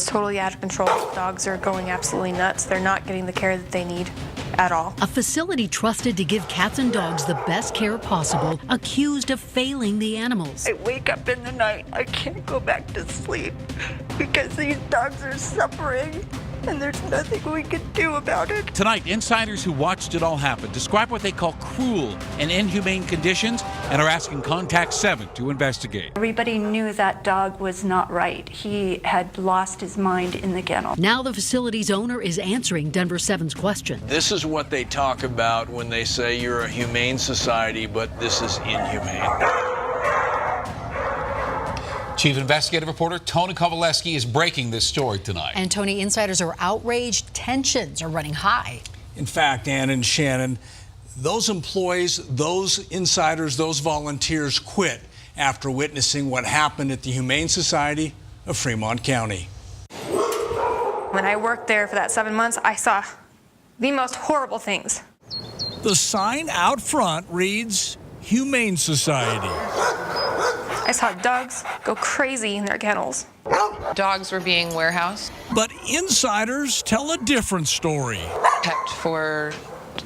totally out of control. Dogs are going absolutely nuts. They're not getting the care that they need at all. A facility trusted to give cats and dogs the best care possible, accused of failing the animals. I wake up in the night, I can't go back to sleep because these dogs are suffering and there's nothing we can do about it. Tonight, insiders who watched it all happen describe what they call cruel and inhumane conditions and are asking Contact 7 to investigate. Everybody knew that dog was not right. He had lost his mind in the kennel. Now the facility's owner is answering Denver 7's question. This is what they talk about when they say you're a humane society, but this is inhumane. Chief investigative reporter Tony Kovaleski is breaking this story tonight. And Tony, insiders are outraged. Tensions are running high. In fact, Ann and Shannon, those employees, those insiders, those volunteers quit after witnessing what happened at the Humane Society of Fremont County. When I worked there for that 7 months, I saw the most horrible things. The sign out front reads Humane Society. I saw dogs go crazy in their kennels. Dogs were being warehoused. But insiders tell a different story. Kept for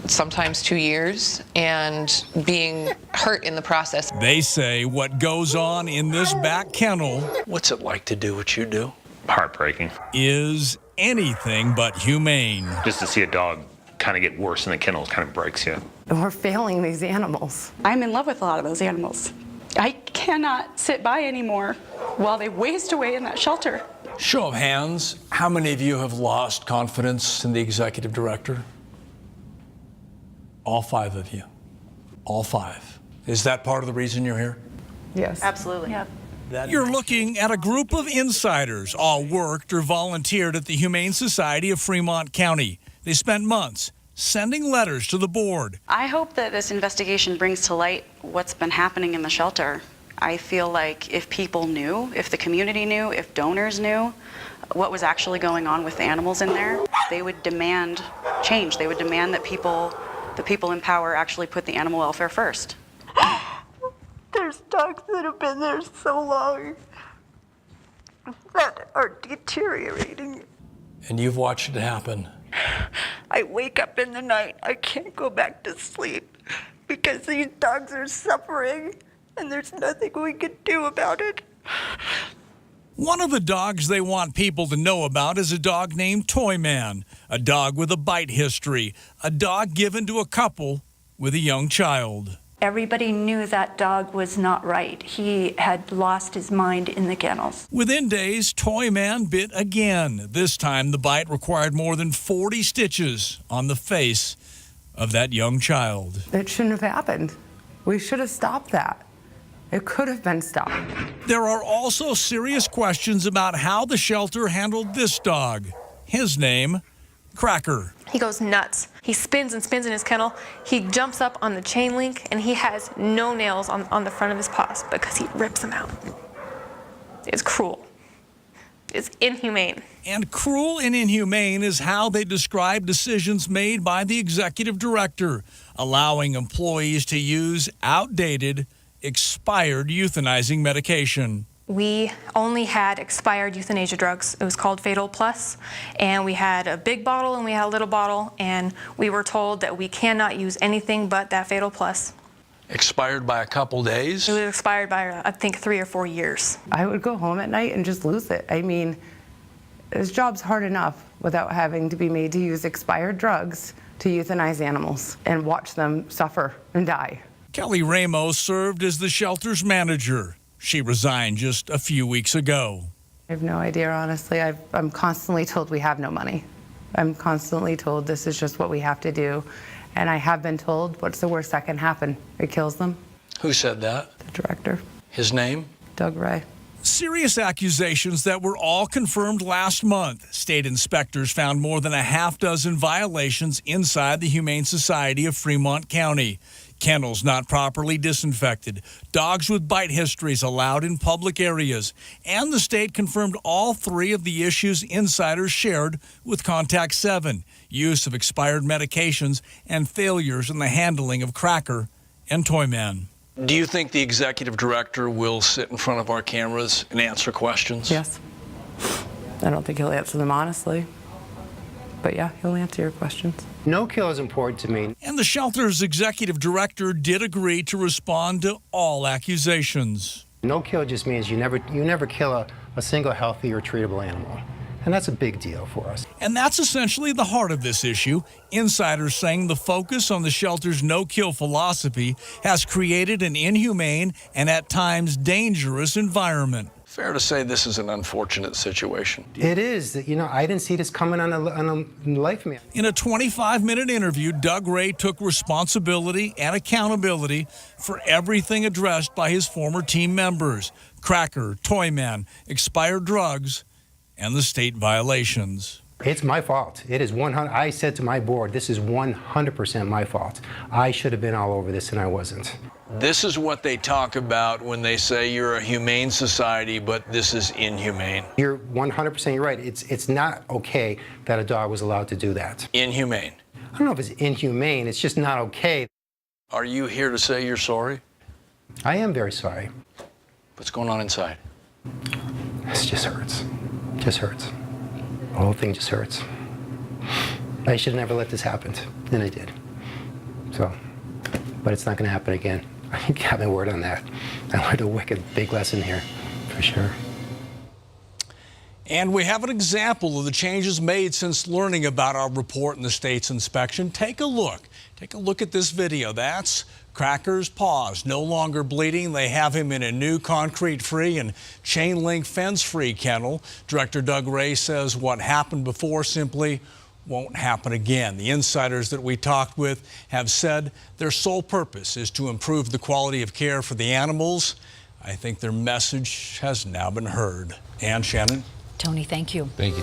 sometimes 2 years and being hurt in the process. They say what goes on in this back kennel, What's it like to do what you do? Heartbreaking. is anything but humane. Just to see a dog kind of get worse in the kennel kind of breaks you. We're failing these animals. I'm in love with a lot of those animals. I cannot sit by anymore while they waste away in that shelter. Show of hands, how many of you have lost confidence in the executive director? All 5 of you. All 5. Is that part of the reason you're here? Yes. Absolutely. Yeah. You're looking at a group of insiders, all worked or volunteered at the Humane Society of Fremont County. They spent months sending letters to the board. I hope that this investigation brings to light what's been happening in the shelter. I feel like if people knew, if the community knew, if donors knew what was actually going on with the animals in there, they would demand change. They would demand that the people in power actually put the animal welfare first. There's dogs that have been there so long that are deteriorating. And you've watched it happen. I wake up in the night, I can't go back to sleep because these dogs are suffering and there's nothing we can do about it. One of the dogs they want people to know about is a dog named Toy Man, a dog with a bite history, a dog given to a couple with a young child. Everybody knew that dog was not right. He had lost his mind in the kennels. Within days, Toy Man bit again. This time, the bite required more than 40 stitches on the face of that young child. It shouldn't have happened. We should have stopped that. It could have been stopped. There are also serious questions about how the shelter handled this dog. His name, Cracker. He goes nuts. He spins and spins in his kennel. He jumps up on the chain link, and he has no nails on the front of his paws because he rips them out. It's cruel. It's inhumane. And cruel and inhumane is how they describe decisions made by the executive director, allowing employees to use outdated, expired euthanizing medication. We only had expired euthanasia drugs. It was called Fatal Plus, and we had a big bottle and we had a little bottle, and we were told that we cannot use anything but that Fatal Plus. Expired by a couple days? It was expired by, I think, 3 or 4 years. I would go home at night and just lose it. I mean, this job's hard enough without having to be made to use expired drugs to euthanize animals and watch them suffer and die. Kelly Ramos served as the shelter's manager. She resigned just a few weeks ago. I have no idea, honestly. I'm constantly told we have no money. I'm constantly told this is just what we have to do. And I have been told, what's the worst that can happen? It kills them. Who said that? The director. His name? Doug Ray. Serious accusations that were all confirmed last month. State inspectors found more than a half-dozen violations inside the Humane Society of Fremont County. Kennels not properly disinfected, dogs with bite histories allowed in public areas, and the state confirmed all 3 of the issues insiders shared with Contact 7, use of expired medications and failures in the handling of Cracker and Toy Man. Do you think the executive director will sit in front of our cameras and answer questions? Yes. I don't think he'll answer them honestly. But yeah, he'll answer your questions. No kill is important to me. And the shelter's executive director did agree to respond to all accusations. No kill just means you never kill a single healthy or treatable animal. And that's a big deal for us. And that's essentially the heart of this issue. Insiders saying the focus on the shelter's no-kill philosophy has created an inhumane and at times dangerous environment. Fair to say this is an unfortunate situation. It is. I didn't see this coming on a life of me. In a 25-minute interview, Doug Ray took responsibility and accountability for everything addressed by his former team members: Cracker, Toyman, expired drugs, and the state violations. It's my fault. It is 100. I said to my board, this is 100% my fault. I should have been all over this, and I wasn't. This is what they talk about when they say you're a humane society, but this is inhumane. You're 100% right. It's not okay that a dog was allowed to do that. Inhumane. I don't know if it's inhumane. It's just not okay. Are you here to say you're sorry? I am very sorry. What's going on inside? This just hurts. Just hurts. The whole thing just hurts. I should have never let this happen, and I did. So, but it's not going to happen again. I got my word on that. I learned a wicked big lesson here, for sure. And we have an example of the changes made since learning about our report in the state's inspection. Take a look. Take a look at this video. That's Cracker's paws, no longer bleeding. They have him in a new concrete-free and chain-link fence-free kennel. Director Doug Ray says what happened before simply won't happen again. The insiders that we talked with have said their sole purpose is to improve the quality of care for the animals. I think their message has now been heard. And Shannon? Tony, thank you. Thank you.